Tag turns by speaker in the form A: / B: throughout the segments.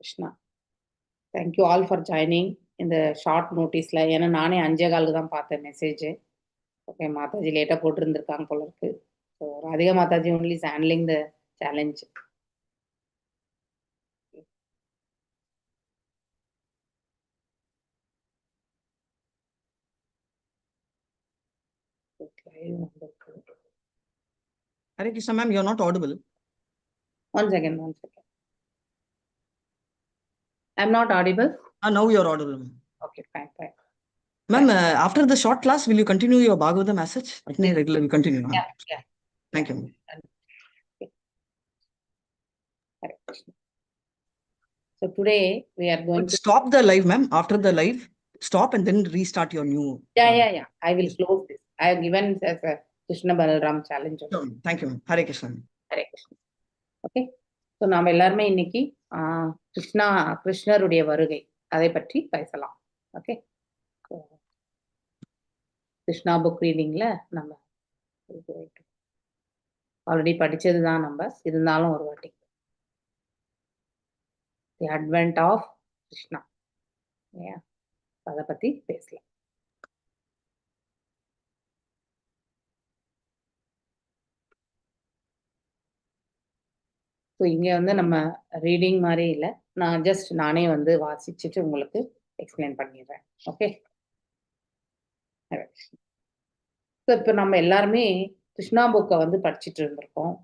A: Krishna. Thank you all for joining இந்த short நோட்டீஸில். ஏன்னா நானே 5:15 தான் பார்த்தேன் மெசேஜ். ஓகே, மாதாஜி லேட்டாக போட்டிருந்துருக்காங்க போல இருக்கு. So Radhika Mataji only is handling the challenge.
B: Hare Krishna, ma'am, you're not audible.
A: One second. I'm not audible?
B: Now you're audible, ma'am.
A: Okay, fine.
B: Ma'am, after the short class, will you continue your Bhagavata message? Regularly continue.
A: Yeah.
B: Thank you.
A: Hare Krishna. So today we are going to
B: stop the live, ma'am. After the live, stop and then restart your new.
A: Yeah. I will close this. I have given as a Krishna Balaram challenge.
B: Sure. Thank you, ma'am. Hare Krishna.
A: Hare Krishna. Okay. So நாம் எல்லாருமே இன்னைக்கு கிருஷ்ணருடைய வருகை அதை பற்றி பேசலாம். Okay, Krishna book ரீடிங்ல நம்ம already படிச்சது தான் நம்பர்ஸ், இருந்தாலும் ஒரு வாட்டி தி அட்வென்ட் ஆஃப் கிருஷ்ணா அதை பத்தி பேசலாம். ஸோ இங்கே வந்து நம்ம ரீடிங் மாதிரி இல்லை, நான் ஜஸ்ட் நானே வந்து வாசிச்சுட்டு உங்களுக்கு எக்ஸ்பிளைன் பண்ணிடுறேன். ஓகே, ஸோ இப்போ நம்ம எல்லாருமே கிருஷ்ணா புக்கை வந்து படிச்சுட்டு இருந்திருக்கோம்.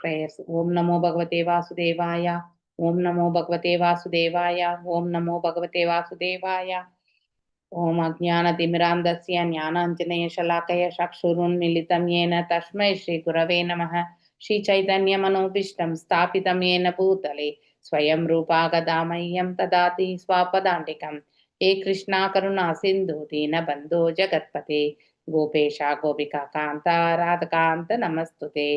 A: ப்ரேயர்ஸ். ஓம் நமோ பகவதே வாசுதேவாய, ஓம் நமோ பகவதே வாசுதேவாய, ஓம் நமோ பகவதே வாசுதேவாய. ஓம் அஜ்ஞானதிமிராந்தஸ்ய ஞானாஞ்சனேயशलाकया चक्षुरुन्मीलितं येन तस्मै श्रीगुरवे नमः. श्रीचैतन्यमनोभीष्टं स्थापितं येन भूतले स्वयं रूपा गदा मह्यं ददाति स्वापदान्तिकं. हे कृष्णा करुणा सिन्धु दीनबन्धो जगत्पते गोपेशा गोपिका कान्ता राधकान्त नमस्तुते.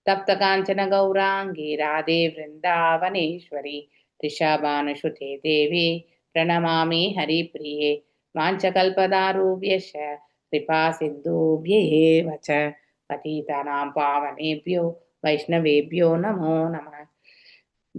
A: तप्त काञ्चन गौराङ्गी राधे वृन्दावनेश्वरी त्रिशाभानुसुते देवी प्रणमामि हरिप्रिये. वाञ्छकल्पदारूभ्यश्च कृपा सिन्धुभ्येव च पतितानां पावनेभ्यो वैष्णवेभ्यो नमो नमः.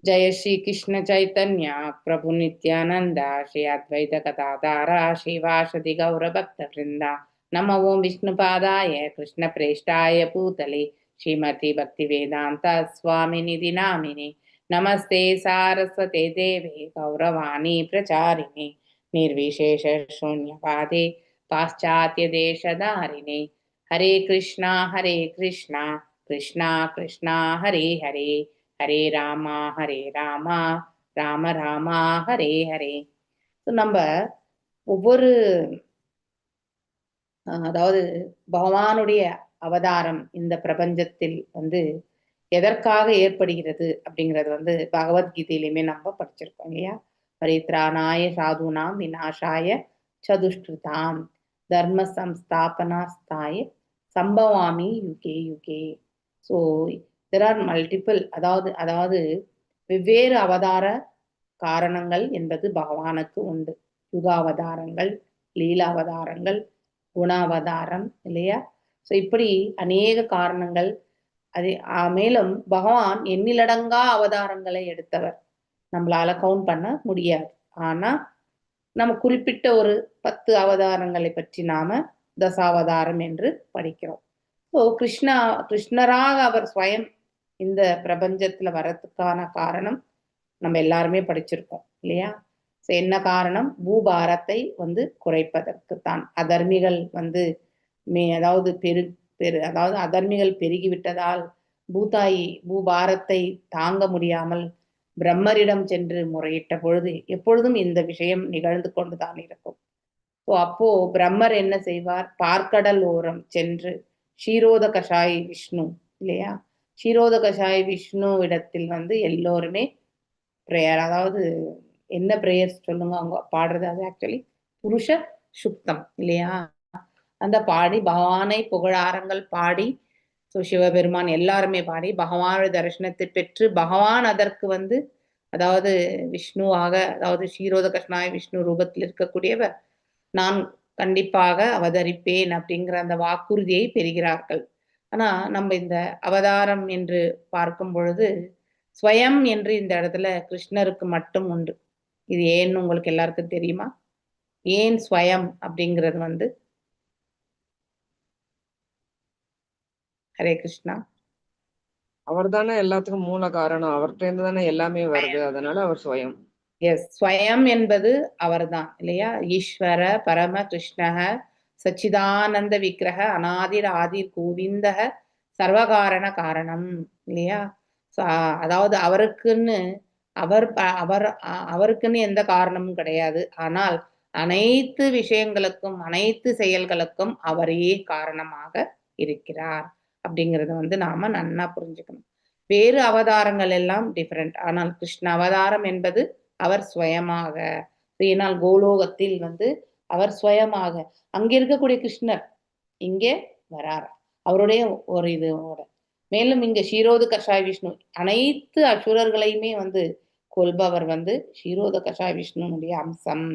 A: जय श्री कृष्ण चैतन्य प्रभु नित्यानंद श्री अद्वैत गदाधर श्रीवासदि गौरभक्तवृंद. नमो ओं विष्णुपादाय कृष्ण प्रेष्ठाय भूतले श्रीमती भक्तिवेदांत स्वामिनिधि नामिने. नमस्ते सारस्वते देवे गौरवाणी प्रचारिणे निर्विशेष शून्यवादे पाश्चात्य देशधारिणे. हरे कृष्णा कृष्णा कृष्णा हरे हरे, ஹரே ராமா ராம ராமா ஹரே ஹரே. நம்ம ஒவ்வொரு அதாவது பகவானுடைய அவதாரம் இந்த பிரபஞ்சத்தில் வந்து எதற்காக ஏற்படுகிறது அப்படிங்கிறது வந்து பகவத்கீதையிலுமே நம்ம படிச்சிருக்கோம் இல்லையா. பரித்ராணாய சாதுனாம் விநாசாய சதுஷ்கிருதாம் தர்ம சம்ஸ்தாபனாஸ்தாய சம்பவாமி யுகே யுகே. ஸோ there are multiple, அதாவது வெவ்வேறு அவதார காரணங்கள் என்பது பகவானுக்கு உண்டு. யுகாவதாரங்கள், லீலாவதாரங்கள், குணாவதாரம் இல்லையா. ஸோ இப்படி அநேக காரணங்கள். அது மேலும் பகவான் எண்ணிலடங்கா அவதாரங்களை எடுத்தவர், நம்மளால கவுண்ட் பண்ண முடியாது. ஆனா நம்ம குறிப்பிட்ட ஒரு 10 அவதாரங்களை பற்றி நாம தசாவதாரம் என்று படிக்கிறோம். ஸோ கிருஷ்ணராக அவர் ஸ்வயம் இந்த பிரபஞ்சத்துல வர்றதுக்கான காரணம் நம்ம எல்லாருமே படிச்சிருக்கோம் இல்லையா. ஸோ என்ன காரணம்? பூபாரத்தை வந்து குறைப்பதற்கு தான். அதர்மிகள் வந்து அதாவது அதாவது அதர்மிகள் பெருகிவிட்டதால் பூபாரத்தை தாங்க முடியாமல் பிரம்மரிடம் சென்று முறையிட்ட பொழுது எப்பொழுதும் இந்த விஷயம் நிகழ்ந்து கொண்டுதான் இருக்கும். ஸோ அப்போ பிரம்மர் என்ன செய்வார்? பார்க்கடல் ஓரம் சென்று க்ஷீரோத கஷாய் விஷ்ணு இல்லையா, க்ஷீரோத கஷாய் விஷ்ணு இடத்தில் வந்து எல்லோருமே ப்ரேயர், அதாவது என்ன ப்ரேயர்ஸ் சொல்லுங்க அவங்க பாடுறது, அது ஆக்சுவலி புருஷ சுக்தம் இல்லையா. அந்த பாடி பகவானை புகழாரங்கள் பாடி, ஸோ சிவபெருமான் எல்லாருமே பாடி பகவானுடைய தரிசனத்தை பெற்று பகவான் அதற்கு வந்து அதாவது விஷ்ணுவாக, அதாவது க்ஷீரோத கஷாய் விஷ்ணு ரூபத்தில் இருக்கக்கூடியவர் நான் கண்டிப்பாக அவதரிப்பேன் அப்படிங்கிற அந்த வாக்குறுதியை பெறுகிறார்கள். ஆனா நம்ம இந்த அவதாரம் என்று பார்க்கும் பொழுது ஸ்வயம் என்று இந்த இடத்துல கிருஷ்ணருக்கு மட்டும் உண்டு. இது ஏன்னு உங்களுக்கு எல்லாருக்கும் தெரியுமா? ஏன் ஸ்வயம் அப்படிங்கிறது வந்து? ஹரே கிருஷ்ணா.
C: அவர் தானே எல்லாத்துக்கும் மூல காரணம். அவர்கிட்ட இருந்து தானே எல்லாமே வருது. அதனால அவர் ஸ்வயம்.
A: எஸ், ஸ்வயம் என்பது அவர்தான் இல்லையா? ஈஸ்வர பரம கிருஷ்ணக சச்சிதானந்த விக்கிரக அநாதிர் ஆதிர் கோவிந்தக சர்வகாரண காரணம் இல்லையா? அதாவது அவருக்குன்னு அவருக்குன்னு எந்த காரணமும் கிடையாது. ஆனால் அனைத்து விஷயங்களுக்கும் அனைத்து செயல்களுக்கும் அவரே காரணமாக இருக்கிறார் அப்படிங்கறத வந்து நாம நன்னா புரிஞ்சுக்கணும். வேறு அவதாரங்கள் எல்லாம் டிஃபரெண்ட். ஆனால் கிருஷ்ண அவதாரம் என்பது அவர் சுயமாக, ஏனால் கோலோகத்தில் வந்து அவர் சுயமாக அங்க இருக்கக்கூடிய கிருஷ்ணர் இங்கே வரார் அவருடைய ஒரு இதோட. மேலும் இங்க ஷீரோத கஷாய விஷ்ணு அனைத்து அசுரர்களையுமே வந்து கொல்பவர் வந்து ஷீரோத கஷாய விஷ்ணுனுடைய அம்சம்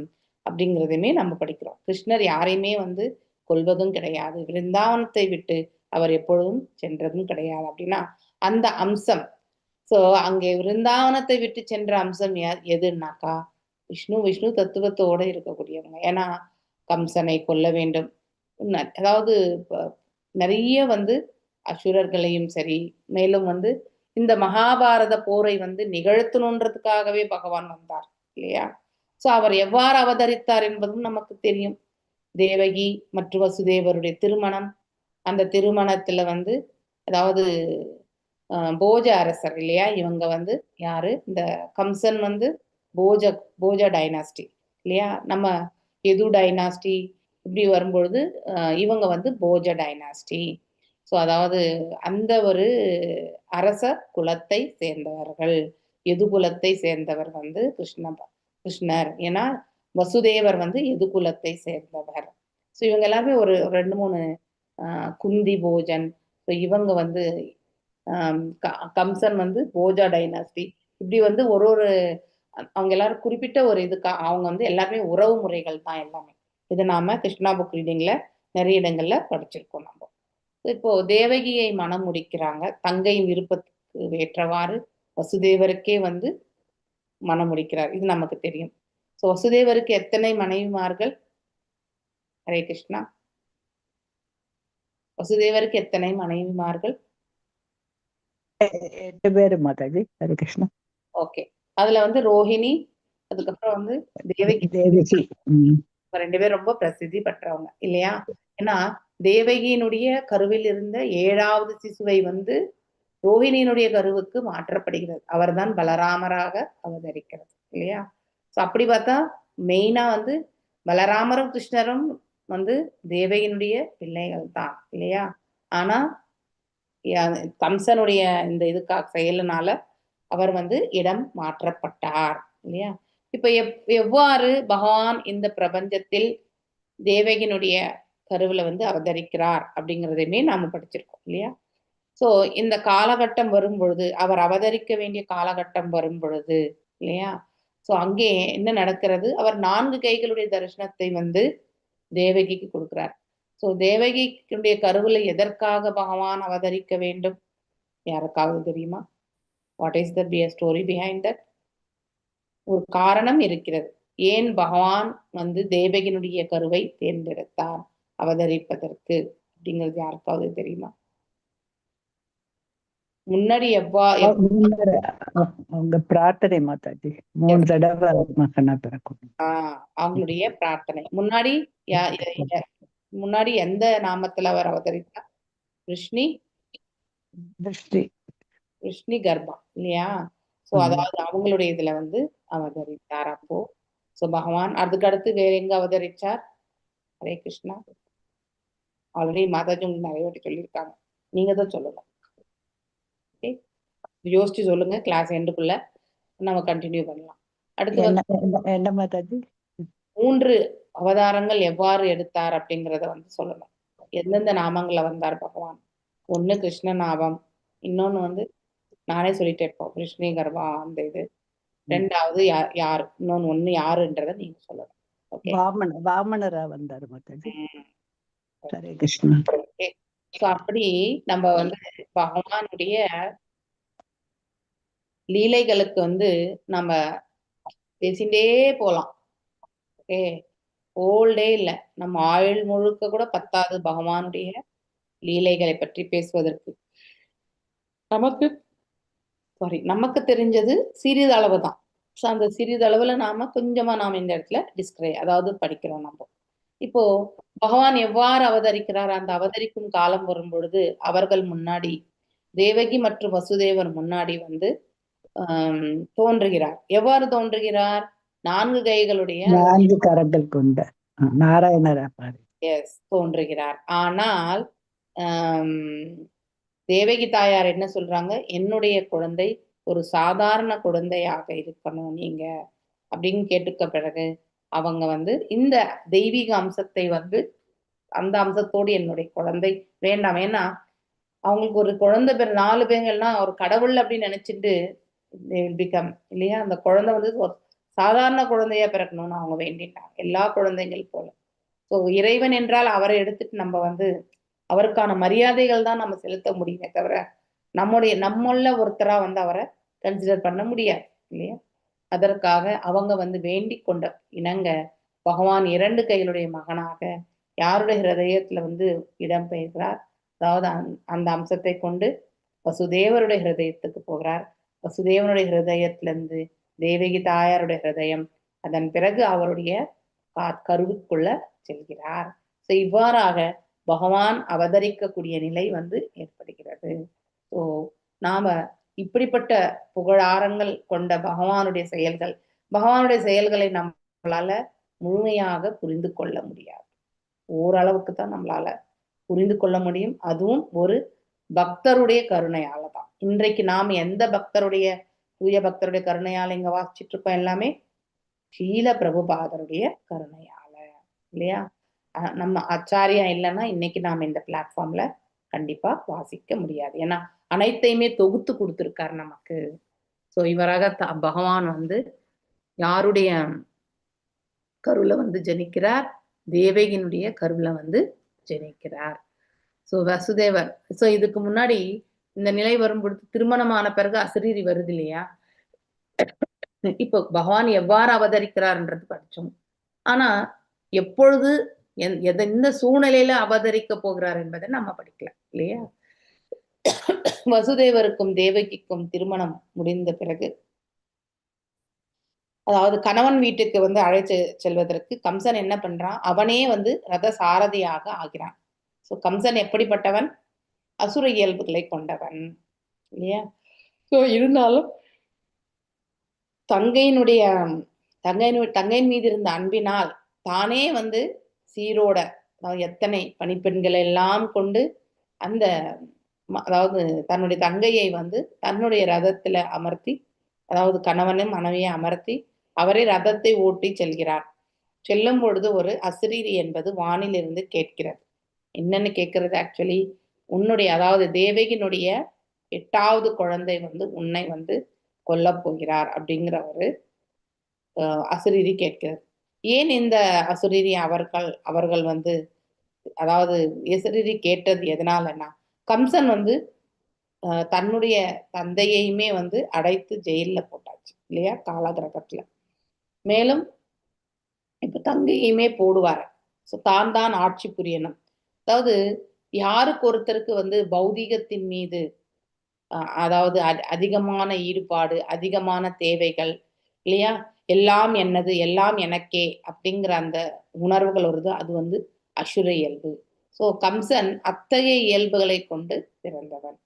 A: அப்படிங்கிறதையுமே நம்ம படிக்கிறோம். கிருஷ்ணர் யாரையுமே வந்து கொல்வதும் கிடையாது, விருந்தாவனத்தை விட்டு அவர் எப்பொழுதும் சென்றதும் கிடையாது. அப்படின்னா அந்த அம்சம், சோ அங்கே விருந்தாவனத்தை விட்டு சென்ற அம்சம் எதுனாக்கா விஷ்ணு தத்துவத்தோட இருக்கக்கூடியவங்க. ஏன்னா கம்சனை கொல்ல வேண்டும், அதாவது நிறைய வந்து அசுரர்களையும் சரி, மேலும் வந்து இந்த மகாபாரத போரை வந்து நிகழ்த்தணுன்றதுக்காகவே பகவான் வந்தார் இல்லையா? சோ அவர் எவ்வாறு அவதரித்தார் என்பதும் நமக்கு தெரியும். தேவகி மற்றும் வசுதேவருடைய திருமணம், அந்த திருமணத்துல வந்து அதாவது போஜ அரசர் இல்லையா, இவங்க வந்து யாரு, இந்த கம்சன் வந்து போஜ டைனாஸ்டி இல்லையா? நம்ம எது டைனாஸ்டி இப்படி வரும்பொழுது இவங்க வந்து போஜ டைனாஸ்டி. ஸோ அதாவது அந்த ஒரு அரச குலத்தை சேர்ந்தவர்கள். எது குலத்தை சேர்ந்தவர் வந்து கிருஷ்ணர். ஏன்னா வசுதேவர் வந்து எது குலத்தை சேர்ந்தவர். ஸோ இவங்க எல்லாருமே ஒரு 2-3 குந்தி போஜன். ஸோ இவங்க வந்து கம்சன் வந்து போஜா டைனாஸ்டி. இப்படி வந்து ஒரு அவங்க எல்லாரும் குறிப்பிட்ட ஒரு இதுக்கு அவங்க வந்து எல்லாருமே உறவு முறைகள் தான் எல்லாமே. இது நாம கிருஷ்ணா புக் ரீடிங்ல நிறைய இடங்கள்ல படிச்சிருக்கோம் நம்ம. இப்போ தேவகியை மனம் முடிக்கிறாங்க, தங்கையின் விருப்பத்துக்கு ஏற்றவாறு வசுதேவருக்கே வந்து மனம் முடிக்கிறார், இது நமக்கு தெரியும். ஸோ வசுதேவருக்கு எத்தனை மனைவிமார்கள்? ஹரே கிருஷ்ணா. வசுதேவருக்கு எத்தனை மனைவிமார்கள்?
D: 8 பேரு மாதாஜி. ஹரே கிருஷ்ணா.
A: ஓகே, அதுல வந்து ரோஹிணி, அதுக்கப்புறம் வந்து தேவகி. 2 பேர் ரொம்ப பிரசித்தி பெற்றவங்க இல்லையா? ஏன்னா தேவகியினுடைய கருவில் இருந்த 7வது சிசுவை வந்து ரோஹிணியினுடைய கருவுக்கு மாற்றப்படுகிறது. அவர்தான் பலராமராக அவதரிக்கிறது இல்லையா? சோ அப்படி பார்த்தா மெயினா வந்து பலராமரும் கிருஷ்ணரும் வந்து தேவகியினுடைய பிள்ளைகள் தான் இல்லையா? ஆனா கம்சனுடைய இந்த இதுக்காக செயலினால அவர் வந்து இடம் மாற்றப்பட்டார் இல்லையா? இப்ப எவ்வாறு பகவான் இந்த பிரபஞ்சத்தில் தேவகியினுடைய கருவுல வந்து அவதரிக்கிறார் அப்படிங்கிறதையுமே நாம படிச்சிருக்கோம் இல்லையா? சோ இந்த காலகட்டம் வரும் பொழுது, அவர் அவதரிக்க வேண்டிய காலகட்டம் வரும் பொழுது இல்லையா? சோ அங்கே என்ன நடக்கிறது? அவர் 4 கைகளுடைய தரிசனத்தை வந்து தேவகிக்கு கொடுக்கிறார். சோ தேவகிக்குடைய கருவுல எதற்காக பகவான் அவதரிக்க வேண்டும்? யாருக்காவது தெரியுமா? What is the story behind that? ஒரு காரணம் இருக்கிறது. ஏன் பகவான் வந்து தேவகியினுடைய கருவை தேர்ந்தெடுத்தார் அவதரிப்பதற்கு அப்படிங்கிறது யாருக்காவது தெரியுமா? முன்னாடி
D: அவங்க பிரார்த்தனை மாதாஜி 3 தடவை மகனா பிறக்கும்.
A: அவங்களுடைய பிரார்த்தனை. முன்னாடி எந்த நாமத்துல அவர் அவதரித்தார்? விஷ்ணி கர்ப்பா இல்லையா? சோ அதாவது அவங்களுடைய இதுல வந்து அவதரித்தார் அப்போ. சோ பகவான் அதுக்கு அடுத்து வேற எங்க அவதரிச்சார்? ஹரே கிருஷ்ணா. ஆல்ரெடி மாதாஜி உங்களுக்கு நிறைய வாட்டி சொல்லியிருக்காங்க, நீங்க தான் சொல்லலாம். ஓகே, யோசிச்சு சொல்லுங்க, கிளாஸ் எண்டுக்குள்ள நம்ம கண்டினியூ பண்ணலாம். அடுத்து
D: என்ன மாதாஜி
A: 3 அவதாரங்கள் எவ்வாறு எடுத்தார் அப்படிங்கிறத வந்து சொல்லணும். எந்தெந்த நாமங்கள்ல வந்தார் பகவான்? 1 கிருஷ்ண நாமம், இன்னொன்னு வந்து நானே சொல்லிட்டே இருப்போம் விஷ்ணு கர்ப்பா அந்த இது. 2வது யார், இன்னொன்னு 1 யாருன்றத நீங்க சொல்லணும். ஓகே,
D: வாமனரா வந்தார் மாதாஜி. ஹரே கிருஷ்ணா.
A: ஓகே, சோ அப்படி நம்ம வந்து பகவானுடைய லீலைகளுக்கு வந்து நம்ம பேசிண்டே போலாம். ஓகே, ஓல்டே இல்ல, நம்ம ஆயுள் முழுக்க கூட பத்தாது பகவானுடைய லீலைகளை பற்றி பேசுவதற்கு. நமக்கு நமக்கு தெரிஞ்சது சிறிதளவு தான். ஸோ அந்த சிறிதளவுல நாம இந்த இடத்துல அதாவது படிக்கிறோம் நம்ம. இப்போ பகவான் எவ்வாறு அவதரிக்கிறார்? அந்த அவதரிக்கும் காலம் வரும்பொழுது அவர்கள் முன்னாடி தேவகி மற்றும் வசுதேவர் முன்னாடி வந்து தோன்றுகிறார். எவ்வாறு தோன்றுகிறார்? 4 கைகளுடைய
D: 4 கரங்கள் கொண்ட நாராயணர்
A: தோன்றுகிறார். ஆனால் தேவகி தாயார் என்ன சொல்றாங்க? என்னுடைய குழந்தை ஒரு சாதாரண குழந்தையாக இருக்கணும் நீங்க அப்படின்னு கேட்டுக்க பிறகு அவங்க வந்து இந்த தெய்வீக அம்சத்தை வந்து அந்த அம்சத்தோடு என்னுடைய குழந்தை வேண்டாம். ஏன்னா அவங்களுக்கு ஒரு குழந்தை 4 பேர்கள்லாம் ஒரு கடவுள் அப்படின்னு நினைச்சிட்டு பிகம் இல்லையா? அந்த குழந்தை வந்து ஒரு சாதாரண குழந்தையா பிறக்கணும்னு அவங்க வேண்டிட்டாங்க, எல்லா குழந்தைகள் போல. ஸோ இறைவன் என்றால் அவரை எடுத்துட்டு நம்ம வந்து அவருக்கான மரியாதைகள் தான் நம்ம செலுத்த முடியுமே தவிர நம்மள ஒருத்தரா வந்து அவரை கன்சிடர் பண்ண முடியாது இல்லையா? அதற்காக அவங்க வந்து வேண்டிக் கொண்ட இணங்க பகவான் 2 கைகளுடைய மகனாக யாருடைய ஹிருதயத்துல வந்து இடம் பெயர்கிறார்? அதாவது அந்த அம்சத்தை கொண்டு வசுதேவருடைய ஹிருதயத்துக்கு போகிறார். வசுதேவனுடைய ஹிருதயத்திலிருந்து தேவகி தாயாருடைய ஹிருதயம், அதன் பிறகு அவருடைய கருவுக்குள்ள செல்கிறார். ஸோ இவ்வாறாக பகவான் அவதரிக்கக்கூடிய நிலை வந்து ஏற்படுகிறது. ஸோ நாம இப்படிப்பட்ட புகழாரங்கள் கொண்ட பகவானுடைய செயல்களை நம்மளால முழுமையாக புரிந்து கொள்ள முடியாது. ஓரளவுக்கு தான் நம்மளால புரிந்து கொள்ள முடியும். அதுவும் ஒரு பக்தருடைய கருணையால தான். இன்றைக்கு நாம் எந்த தூய பக்தருடைய கருணையால இங்க வாசிச்சுட்டு இருக்கோம்? எல்லாமே ஸ்ரீல பிரபுபாதருடைய கருணையால இல்லையா? நம்ம ஆச்சாரியா இல்லைன்னா இன்னைக்கு நாம இந்த பிளாட்ஃபார்ம்ல கண்டிப்பா வாசிக்க முடியாது. ஏன்னா அனைத்தையுமே தொகுத்து கொடுத்திருக்காரு நமக்கு. ஸோ இவராக பகவான் வந்து யாருடைய கருவுல வந்து ஜனிக்கிறார்? தேவகியினுடைய கருவுல வந்து ஜனிக்கிறார். ஸோ வசுதேவர். ஸோ இதுக்கு முன்னாடி இந்த நிலை வரும்பொழுது திருமணமான பிறகு அசரீரி வருது இல்லையா? இப்போ பகவான் எவ்வாறு அவதரிக்கிறார்ன்றது படிச்சோம். ஆனா எப்பொழுது எந்த சூழ்நிலையில அவதரிக்க போகிறார் என்பதை நம்ம படிக்கல இல்லையா? வசுதேவருக்கும் தேவகிக்கும் திருமணம் முடிந்த பிறகு, அதாவது கணவன் வீட்டுக்கு வந்து அழைத்து செல்வதற்கு கம்சன் என்ன பண்றான்? அவனே வந்து ரத சாரதியாக ஆகிறான். ஸோ கம்சன் எப்படிப்பட்டவன்? அசுர இயல்புகளை கொண்டவன் இல்லையா? ஸோ இருந்தாலும் தங்கையின் மீது இருந்த அன்பினால் தானே வந்து சீரோட எத்தனை பணிப்பெண்களை எல்லாம் கொண்டு அந்த அதாவது தன்னுடைய தங்கையை வந்து தன்னுடைய ரதத்துல அமர்த்தி, அதாவது கணவனும் மனைவியை அமர்த்தி அவரே ரதத்தை ஓட்டி செல்கிறார். செல்லும் பொழுது ஒரு அசரீரி என்பது வானில் இருந்து கேட்கிறது. என்னன்னு கேட்கிறது? ஆக்சுவலி உன்னுடைய அதாவது தேவகியினுடைய 8வது குழந்தை வந்து உன்னை வந்து கொல்ல போகிறார் அப்படிங்கிற ஒரு அசரீரி கேட்கிறது. ஏன் இந்த அசுரீரி அவர்கள் வந்து அதாவது அசரீரி கேட்டது எதனாலன்னா, கம்சன் வந்து தன்னுடைய தந்தையுமே வந்து அடைத்து ஜெயில போட்டாச்சு இல்லையா? காலகிரகத்துல. மேலும் இப்ப தங்கையுமே போடுவார். ஸோ தான் ஆட்சி புரியணும். அதாவது யாருக்கு ஒருத்தருக்கு வந்து பௌதீகத்தின் மீது அதாவது அதிகமான ஈடுபாடு, அதிகமான தேவைகள் இல்லையா? எல்லாம் என்னது, எல்லாம் எனக்கே அப்படிங்கிற அந்த உணர்வுகள் வருது. அது வந்து அசுர இயல்பு. ஸோ கம்சன் அத்தகைய இயல்புகளை கொண்டு பிறந்தவன்.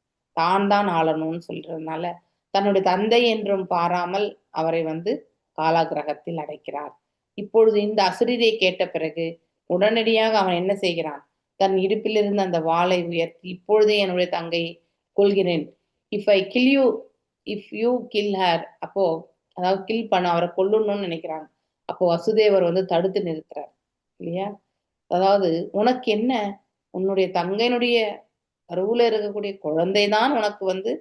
A: தான் ஆளணும்னு சொல்றதுனால தன்னுடைய தந்தை என்றும் பாராமல் அவரை வந்து காலாகிரகத்தில் அடைக்கிறார். இப்பொழுது இந்த அசுரரை கேட்ட பிறகு உடனடியாக அவன் என்ன செய்கிறான்? தன் இடுப்பிலிருந்து அந்த வாளை உயர்த்தி, இப்பொழுதே என்னுடைய தங்கையை கொள்கிறேன். If you kill her. அப்போ அதாவது கில் பண்ண அவரை கொல்லணும்னு நினைக்கிறாங்க. அப்போ வசுதேவர் வந்து தடுத்து நிறுத்துறார் இல்லையா? அதாவது உனக்கு என்ன? உன்னுடைய தங்கையினுடைய கருவுல இருக்கக்கூடிய குழந்தைதான் உனக்கு வந்து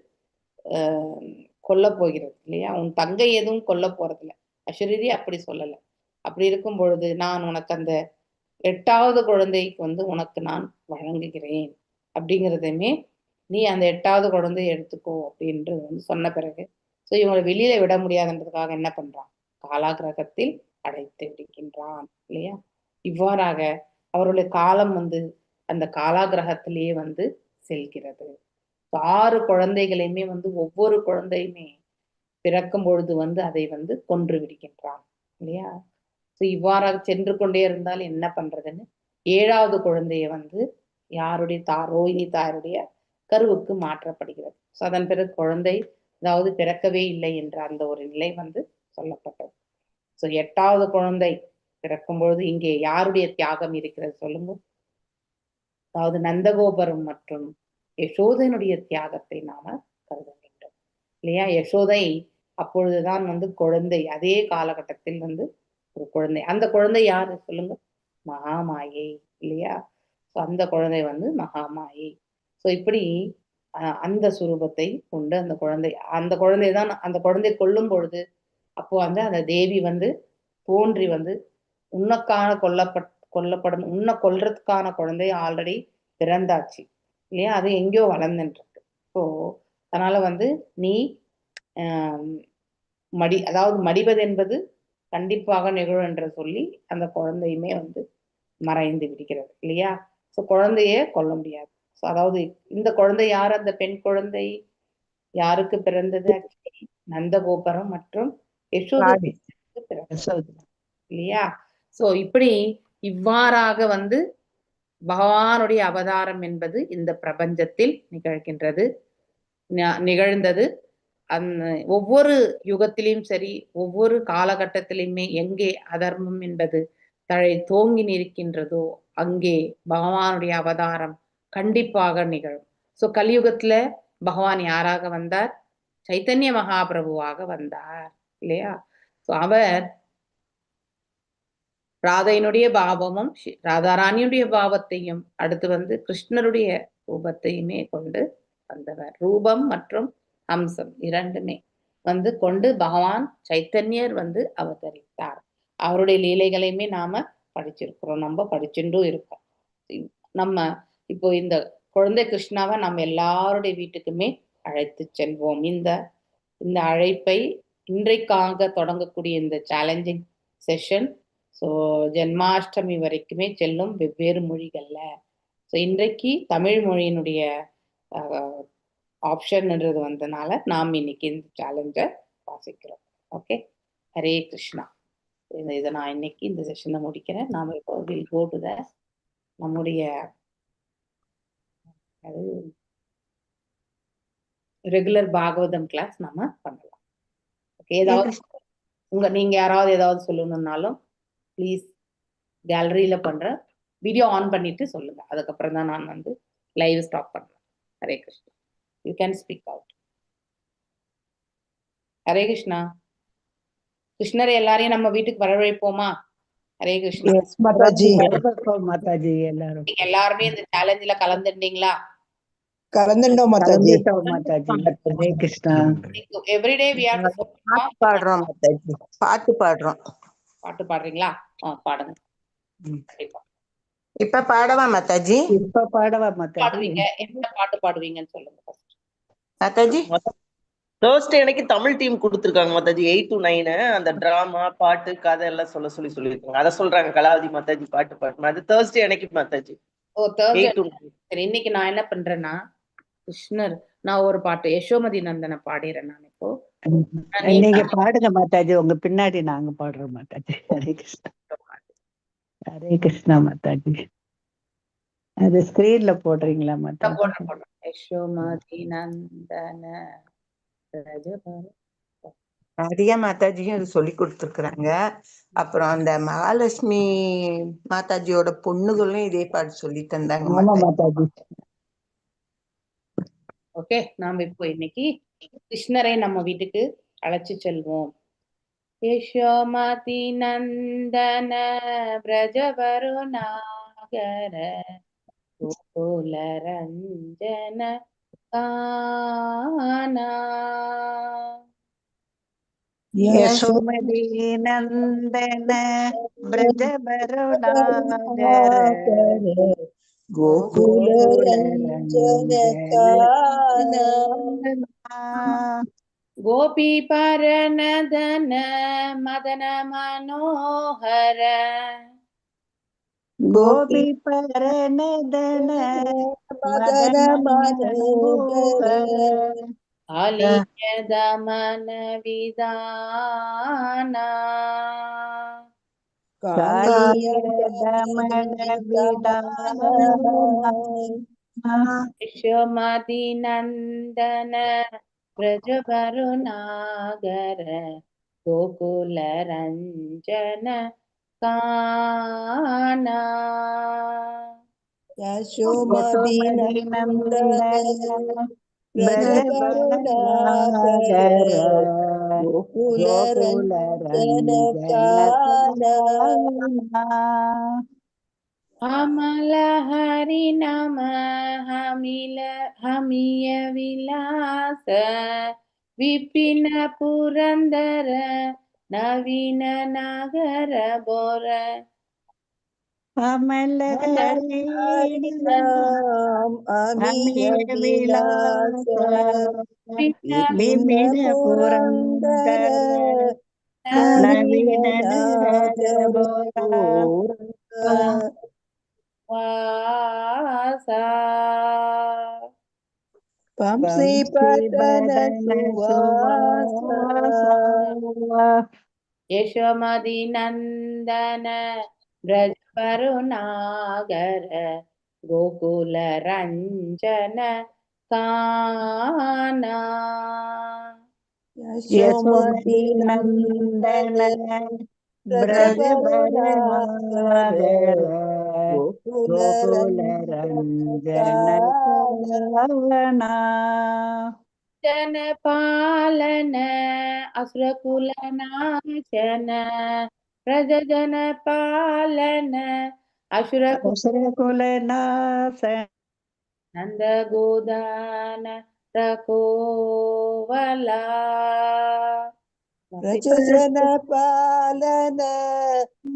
A: கொல்ல போகிறது இல்லையா? உன் தங்கை எதுவும் கொல்ல போறதில்ல. அசரீரி அப்படி சொல்லல. அப்படி இருக்கும் பொழுது நான் உனக்கு அந்த 8வது குழந்தைக்கு வந்து உனக்கு நான் வழங்குகிறேன் அப்படிங்கிறதுமே, நீ அந்த 8வது குழந்தையை எடுத்துக்கோ அப்படின்றது வந்து சொன்ன பிறகு ஸோ இவங்களை வெளியில விட முடியாதுன்றதுக்காக என்ன பண்றான், காலாகிரகத்தில் அடைத்து விடுகின்றான் இல்லையா. இவ்வாறாக அவருடைய காலம் வந்து அந்த காலாகிரகத்திலேயே வந்து செல்கிறது. 6 குழந்தைகளையுமே வந்து ஒவ்வொரு குழந்தையுமே பிறக்கும் பொழுது வந்து அதை வந்து கொன்று விடுகின்றான் இல்லையா. ஸோ இவ்வாறாக சென்று கொண்டே இருந்தால் என்ன பண்றதுன்னு 7வது குழந்தைய வந்து யாருடைய ரோஹிணி தாயாருடைய கருவுக்கு மாற்றப்படுகிறது. ஸோ அதன் பிறகு குழந்தை அதாவது பிறக்கவே இல்லை என்ற அந்த ஒரு நிலை வந்து சொல்லப்பட்டது. ஸோ 8வது குழந்தை பிறக்கும் பொழுது இங்கே யாருடைய தியாகம் இருக்கிறது சொல்லுங்க. அதாவது நந்தகோபுரம் மற்றும் யசோதனுடைய தியாகத்தை நாம கருத வேண்டும் இல்லையா. யசோதை அப்பொழுதுதான் வந்து குழந்தை, அதே காலகட்டத்தில் வந்து ஒரு குழந்தை. அந்த குழந்தை யாரு சொல்லுங்க, மகாமாயை இல்லையா. ஸோ அந்த குழந்தை வந்து மகாமாயை. ஸோ இப்படி அந்த சுரூபத்தை கொண்டு அந்த குழந்தை தான் அந்த குழந்தை கொல்லும் பொழுது அப்போ வந்து அந்த தேவி வந்து தோன்றி வந்து உன்னைக்கான கொல்லப்படும் உன்னை கொல்றதுக்கான குழந்தை ஆல்ரெடி பிறந்தாச்சு இல்லையா, அது எங்கேயோ வளர்ந்துட்டு இருக்கு. ஸோ அதனால வந்து நீ அதாவது மடிவது என்பது கண்டிப்பாக நிகழும் என்று சொல்லி அந்த குழந்தையுமே வந்து மறைந்து விடுகிறது இல்லையா. ஸோ குழந்தைய கொல்ல முடியாது. ஸோ அதாவது இந்த குழந்தை யார், அந்த பெண் குழந்தை யாருக்கு பிறந்தது, நந்தகோபுரம் மற்றும் யசோதை இல்லையா. ஸோ இப்படி இவ்வாறாக வந்து பகவானுடைய அவதாரம் என்பது இந்த பிரபஞ்சத்தில் நிகழ்ந்தது. ஒவ்வொரு யுகத்திலும் சரி, ஒவ்வொரு காலகட்டத்திலுமே எங்கே அதர்மம் என்பது தழை தோங்கி நிற்கின்றதோ அங்கே பகவானுடைய அவதாரம் கண்டிப்பாக நிகழும். ஸோ கலியுகத்துல பகவான் யாராக வந்தார், சைத்தன்ய மகாபிரபுவாக வந்தார் இல்லையா. ஸோ அவர் ராதையினுடைய பாவமும் ராதாராணியுடைய பாவத்தையும் அடுத்து வந்து கிருஷ்ணருடைய ரூபத்தையுமே கொண்டு வந்தவர். ரூபம் மற்றும் அம்சம் இரண்டுமே வந்து கொண்டு பகவான் சைத்தன்யர் வந்து அவதரித்தார். அவருடைய லீலைகளையுமே நாம படிச்சிருக்கிறோம், நம்ம படிச்சுட்டும் இருக்கோம். நம்ம இப்போ இந்த குழந்தை கிருஷ்ணாவை நம்ம எல்லாருடைய வீட்டுக்குமே அழைத்து செல்வோம். இந்த அழைப்பை இன்றைக்காக தொடங்கக்கூடிய இந்த சேலஞ்சிங் செஷன் ஸோ ஜென்மாஷ்டமி வரைக்குமே செல்லும், வெவ்வேறு மொழிகள்ல. ஸோ இன்றைக்கு தமிழ் மொழியினுடைய ஆப்ஷன்ன்றது வந்தனால நாம் இன்னைக்கு இந்த சேலஞ்சை வாசிக்கிறோம். ஓகே, ஹரே கிருஷ்ணா. இதை நான் இன்னைக்கு இந்த செஷனை முடிக்கிறேன். நாம இப்போ வில் கோ டு த நம்முடைய ரெகுலர் பாகவதம் கிளாஸ் நம்ம பண்ணலாம். ஓகே, ஏதாவது நீங்க யாராவது ஏதாவது சொல்லணும்னாலும் ப்ளீஸ் கேலரியில பண்ற வீடியோ ஆன் பண்ணிட்டு சொல்லுங்க. அதுக்கப்புறம் தான் நான் வந்து லைவ் ஸ்டாப் பண்ணுவேன். Hare Krishna. You can speak out. Hare Krishna. கிருஷ்ணரை எல்லாரையும் நம்ம வீட்டுக்கு வரவழைப்போமா? ஹரே கிருஷ்ணா.
D: மாதாஜி எல்லாரும்
A: நீங்க எல்லாருமே இந்த சேலஞ்சில கலந்துட்டீங்களா?
E: கலந்துட்டோம் மாதாஜி.
D: Hare Krishna.
A: Everyday we have to
E: பாடுறோம் மாதாஜி. பாட்டு பாடுறோம்.
A: பாட்டு பாடுறீங்களா? பாடுங்க.
E: இப்ப பாடவா மாதாஜி?
D: இப்ப பாடவா மாதாஜி?
A: பாடுவீங்க, என்ன பாட்டு பாடுவீங்கன்னு சொல்லுங்க ஃபர்ஸ்ட்.
E: மாதாஜி
F: தேர்ஸ்டே எனக்கு தமிழ் டீம் கொடுத்துருக்காங்க மாதாஜி. 8 to 9 அந்த டிராமா பாட்டு கதை எல்லாம் சொல்லியிருக்காங்க. அதை சொல்றாங்க கலாவதி மாதாஜி பாட்டு அது தேர்ஸ்டே எனக்கு மாதாஜி.
A: ஓ தேர்ஸ்டே. சரி, இன்னைக்கு நான் என்ன பண்றேன்னா கிருஷ்ணர் நான் ஒரு பாட்டு யசோமதி நந்தனை பாடிறேன். நான் இப்போ
D: நீங்க பாடுங்க மாதாஜி, உங்க பின்னாடி நாங்க பாடுறோம் மாதாஜி. ஹரே கிருஷ்ணா. ஹரே கிருஷ்ணா மாதாஜி. அது ஸ்கிரீன்ல போடுறீங்களா மாதாஜி?
A: போடுறேன். யசோமதி நந்தன
E: நிறைய மாதாஜியும் அது சொல்லி கொடுத்துருக்குறாங்க. அப்புறம் அந்த மகாலட்சுமி மாதாஜியோட பொண்ணுகளும் இதே பாட்டு சொல்லி தந்தாங்க மாதாஜி.
A: ஓகே, நாம இப்போ இன்னைக்கு கிருஷ்ணரை நம்ம வீட்டுக்கு அழைச்சு செல்வோம். யசோமதி நந்தன பிரஜவருணாகர கோகுல ரஞ்சன கானா.
D: யசோமதி நந்தன பிரஜவருணாகர
E: கோகுல ரஞ்சன கானா.
A: கோபி பரநதன மதன மனோஹர
D: கோபி பரநதன மதன மனோகர
A: அலிய தமன விதான
D: காளிய தமன விதான
A: யசோமதி நந்தன பிரஜபருநாகர கோகுல ரஞ்சன கானா
E: யசோமதி நந்தன
D: பிரஜபருணாகர
E: கோகுல
D: கோகுல
E: ரஞ்சன
D: ரஞ்சன
A: அமல ஹரி நம ஹமிய விலாச விபின புரந்தர நவீன நகர போர
D: அமல ஹரி
E: அமிய விலாச
D: விபின புரந்தர நவீன நகர
A: வாசா
E: பம்சி பதன சுவாசா
A: யசோமதி நந்தன பிரஜபருநாகர கோகுல ரஞ்சன கானா
D: யசோமதி நந்தன பிரஜபருணாகர கோகுல ரஞ்சன கானா
A: ஜன பாலன அசுரகுல நாசன பிரஜன பாலன
D: அசுரகுல நாச
A: நந்த கோதான ரகோவலா
E: பிரஜன பாலன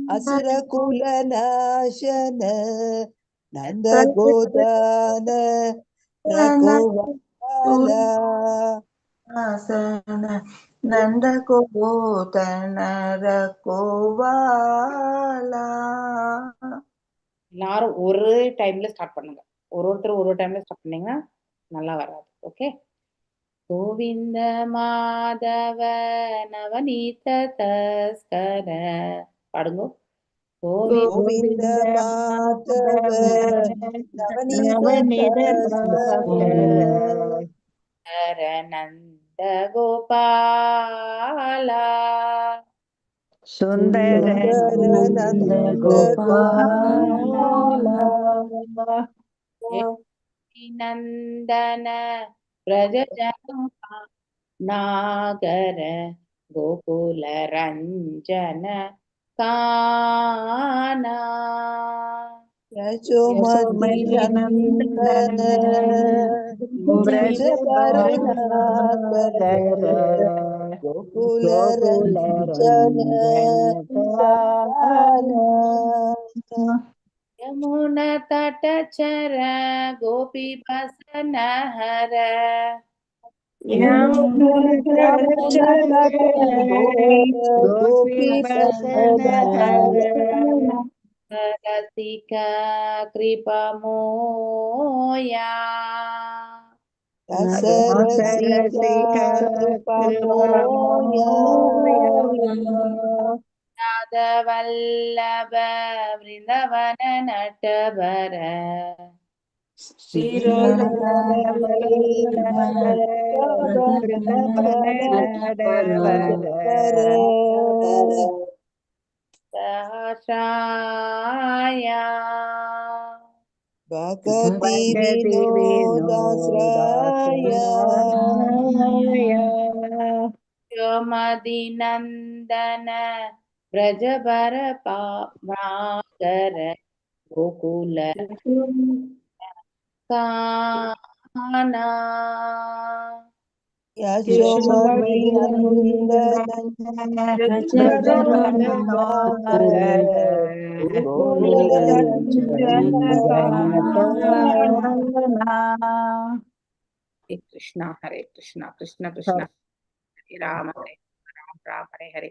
E: அசுர குல நாசன நந்த கோதான ரகுவாலா நந்த கோதன ரகுவாலா.
A: எல்லாரும் ஒரு டைம்ல ஸ்டார்ட் பண்ணுங்க. ஒருத்தர் ஒரு டைம்ல ஸ்டார்ட் பண்ணீங்கன்னா நல்லா வராது. ஓகே. கோவிந்த மாதவ நவநீத தஸ்கர பாடுங்க.
E: கோவிந்த மாதவ நவநீத
A: நந்த கோபாலா
D: சுந்தர
E: நந்த கோபாலா
A: நந்தன பிரஜன நாகர கோகுல ரஞ்சன கானா
E: யசோமதி நந்தன பிரஜபருணாகர கோகுல ரஞ்சன கானா
A: யமுன தட்டச்சர கோபி பசன ஹர
E: கோபி பசன
A: ரசிகா கிருபமோயா
E: ரசரசிகா கிருபமோயா
A: நாத வல்லப விருந்தவன நட்டபர சஹசாயா
E: பகதி வினோதாஸ்ரயா
A: யோமதி நந்தன பிரஜபர பாகர கோகுல கானா
E: யசோமதி நந்தன பிரஜபருணாகர கோகுல ரஞ்சன
A: ஹரே கிருஷ்ணா ஹரே கிருஷ்ணா கிருஷ்ண கிருஷ்ணா ராம ஹரே ராம் ராம் ஹரே ஹரே.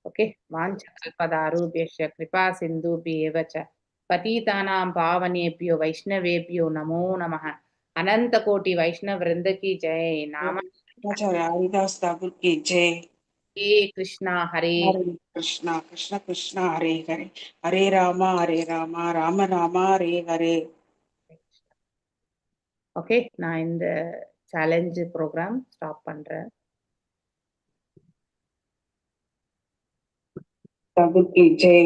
A: ஓகே. வாஞ்சகல்பதாரூபியஸ்ய கிருபா சிந்துபியேவ ச பதீதானாம் பாவனேபியோ வைஷ்ணவேபியோ நமோ நமः. अनंत कोटि वैष्णव वृंद की जय. नाम
G: आचार्य हरिदास ठाकुर की जय.
A: हे कृष्णा हरे
G: हरे कृष्णा कृष्ण कृष्ण हरे हरे, हरे राम राम राम हरे हरे.
A: ஓகே. நான் இந்த சேலஞ்ச் ப்ரோக்ராம் ஸ்டாப் பண்றேன்.
G: ठाकुर की जय.